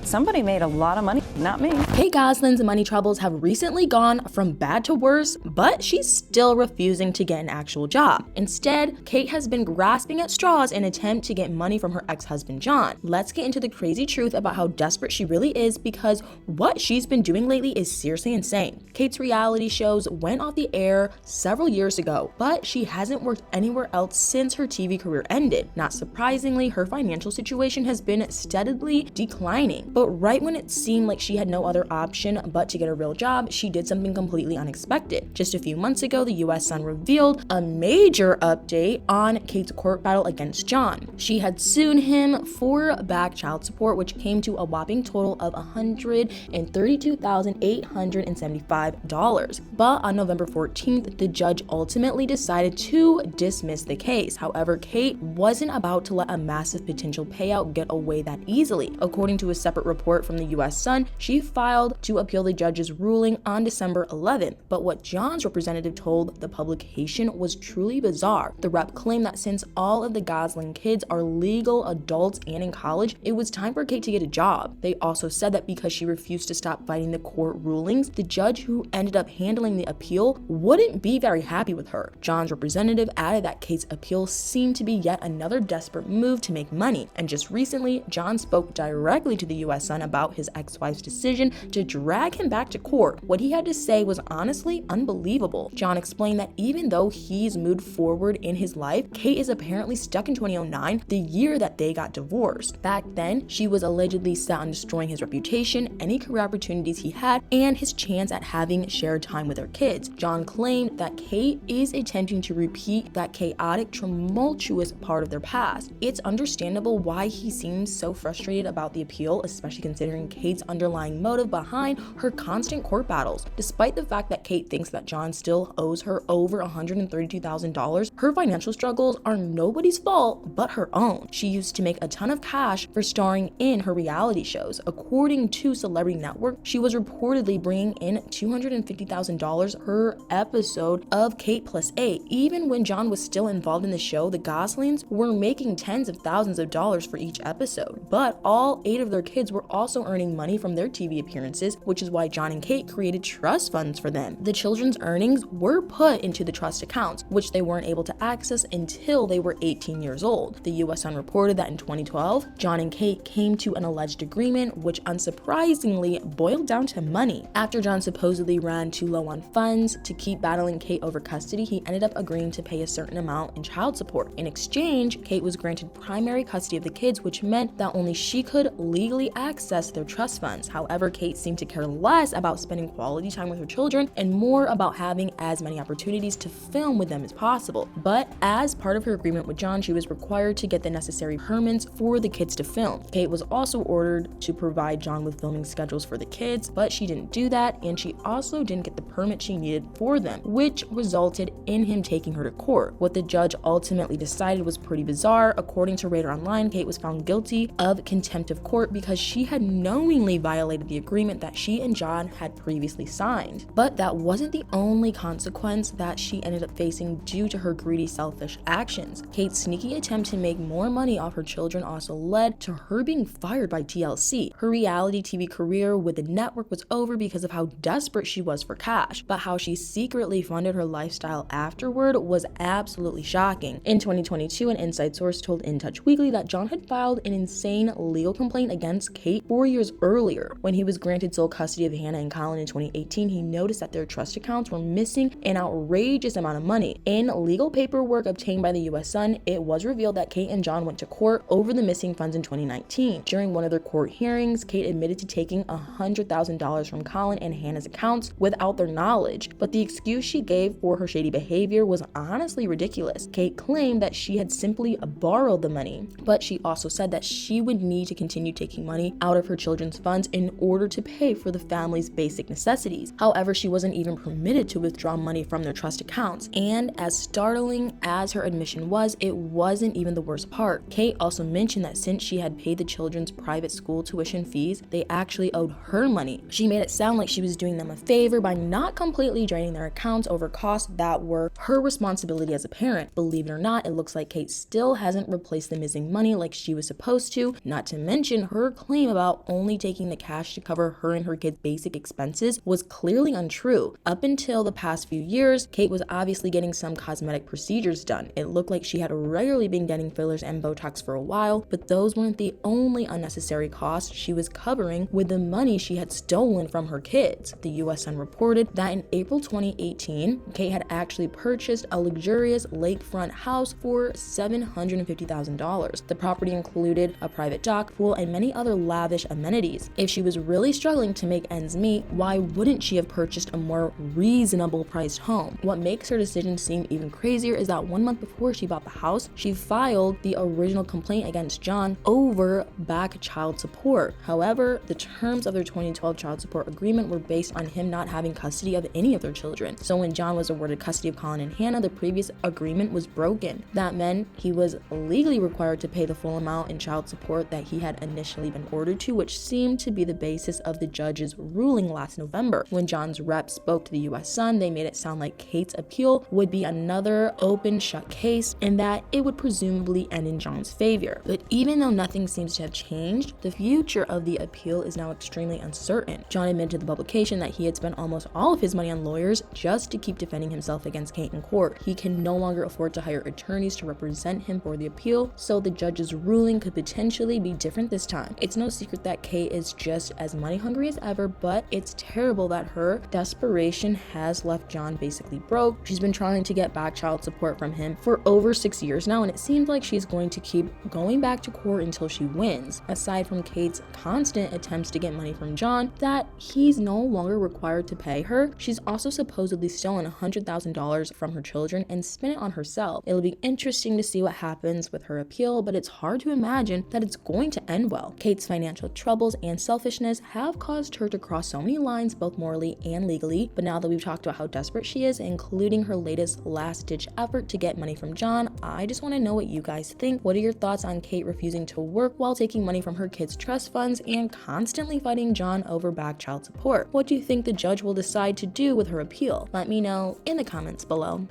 Somebody made a lot of money, not me. Kate Gosselin's money troubles have recently gone from bad to worse, but she's still refusing to get an actual job. Instead, Kate has been grasping at straws in an attempt to get money from her ex-husband John. Let's get into the crazy truth about how desperate she really is, because what she's been doing lately is seriously insane. Kate's reality shows went off the air several years ago, but she hasn't worked anywhere else since her TV career ended. Not surprisingly, her financial situation has been steadily declining. But right when it seemed like she had no other option but to get a real job, she did something completely unexpected. Just a few months ago, the US Sun revealed a major update on Kate's court battle against John. She had sued him for back child support, which came to a whopping total of $132,875. But on November 14th, the judge ultimately decided to dismiss the case. However, Kate wasn't about to let a massive potential payout get away that easily. According to a separate report from the US Sun, she filed to appeal the judge's ruling on December 11th. But what John's representative told the publication was truly bizarre. The rep claimed that since all of the Gosselin kids are legal adults and in college, it was time for Kate to get a job. They also said that because she refused to stop fighting the court rulings, the judge who ended up handling the appeal wouldn't be very happy with her. John's representative added that Kate's appeal seemed to be yet another desperate move to make money. And just recently, John spoke directly to the US Sun about his ex-wife's decision to drag him back to court. What he had to say was honestly unbelievable. John explained that even though he's moved forward in his life, Kate is apparently stuck in 2009, the year that they got divorced. Back then, she was allegedly set on destroying his reputation, any career opportunities he had, and his chance at having shared time with her kids. John claimed that Kate is attempting to repeat that chaotic, tumultuous part of their past. It's understandable why he seems so frustrated about the appeal, especially considering Kate's underlying motive behind her constant court battles. Despite the fact that Kate thinks that John still owes her over $132,000, her financial struggles are nobody's fault but her own. She used to make a ton of cash for starring in her reality shows. According to Celebrity Network, she was reportedly bringing in $250,000 per episode of Kate Plus 8. Even when John was still involved in the show, the Goslings were making tens of thousands of dollars for each episode. But all 8 of their kids were also earning money from their TV appearances, which is why John and Kate created trust funds for them. The children's earnings were put into the trust accounts, which they weren't able to access until they were 18 years old. The US Sun reported that in 2012, John and Kate came to an alleged agreement, which unsurprisingly boiled down to money. After John supposedly ran too low on funds to keep battling Kate over custody, he ended up agreeing to pay a certain amount in child support. In exchange, Kate was granted primary custody of the kids, which meant that only she could legally access their trust funds. However, Kate seemed to care less about spending quality time with her children and more about having as many opportunities to film with them as possible. But as part of her agreement with John, she was required to get the necessary permits for the kids to film. Kate was also ordered to provide John with filming schedules for the kids, but she didn't do that, and she also didn't get the permit she needed for them, which resulted in him taking her to court. What the judge ultimately decided was pretty bizarre. According to Radar Online, Kate was found guilty of contempt of court because she had knowingly violated the agreement that she and John had previously signed. But that wasn't the only consequence that she ended up facing due to her greedy, selfish actions. Kate's sneaky attempt to make more money off her children also led to her being fired by TLC. Her reality TV career with the network was over because of how desperate she was for cash, but how she secretly funded her lifestyle afterward was absolutely shocking. In 2022, an inside source told In Touch Weekly that John had filed an insane legal complaint against Kate 4 years earlier. When he was granted sole custody of Hannah and Colin in 2018, he noticed that their trust accounts were missing an outrageous amount of money. In legal paperwork obtained by the US Sun, it was revealed that Kate and John went to court over the missing funds in 2019. During one of their court hearings, Kate admitted to taking $100,000 from Colin and Hannah's accounts without their knowledge, but the excuse she gave for her shady behavior was honestly ridiculous. Kate claimed that she had simply borrowed the money, but she also said that she would need to continue taking money out of her children's funds in order to pay for the family's basic necessities. However, she wasn't even permitted to withdraw money from their trust accounts. And as startling as her admission was, it wasn't even the worst part. Kate also mentioned that since she had paid the children's private school tuition fees, they actually owed her money. She made it sound like she was doing them a favor by not completely draining their accounts over costs that were her responsibility as a parent. Believe it or not, it looks like Kate still hasn't replaced the missing money like she was supposed to, not to mention her claim claim about only taking the cash to cover her and her kids' basic expenses was clearly untrue. Up until the past few years, Kate was obviously getting some cosmetic procedures done. It looked like she had regularly been getting fillers and Botox for a while, but those weren't the only unnecessary costs she was covering with the money she had stolen from her kids. The US Sun reported that in April 2018, Kate had actually purchased a luxurious lakefront house for $750,000. The property included a private dock, pool, and many other lavish amenities. If she was really struggling to make ends meet, why wouldn't she have purchased a more reasonable priced home? What makes her decision seem even crazier is that 1 month before she bought the house, she filed the original complaint against John over back child support. However, the terms of their 2012 child support agreement were based on him not having custody of any of their children. So when John was awarded custody of Colin and Hannah, the previous agreement was broken. That meant he was legally required to pay the full amount in child support that he had initially been ordered to, which seemed to be the basis of the judge's ruling last November. When John's rep spoke to the US Sun, they made it sound like Kate's appeal would be another open shut case and that it would presumably end in John's favor. But even though nothing seems to have changed, the future of the appeal is now extremely uncertain. John admitted to the publication that he had spent almost all of his money on lawyers just to keep defending himself against Kate in court. He can no longer afford to hire attorneys to represent him for the appeal, so the judge's ruling could potentially be different this time. It's no secret that Kate is just as money hungry as ever, but it's terrible that her desperation has left John basically broke. She's been trying to get back child support from him for over 6 years now, and it seems like she's going to keep going back to court until she wins. Aside from Kate's constant attempts to get money from John that he's no longer required to pay her, she's also supposedly stolen $100,000 from her children and spent it on herself. It'll be interesting to see what happens with her appeal, but it's hard to imagine that it's going to end well. Kate's financial troubles and selfishness have caused her to cross so many lines, both morally and legally, but now that we've talked about how desperate she is, including her latest last-ditch effort to get money from John, I just want to know what you guys think. What are your thoughts on Kate refusing to work while taking money from her kids' trust funds and constantly fighting John over back child support? What do you think the judge will decide to do with her appeal? Let me know in the comments below.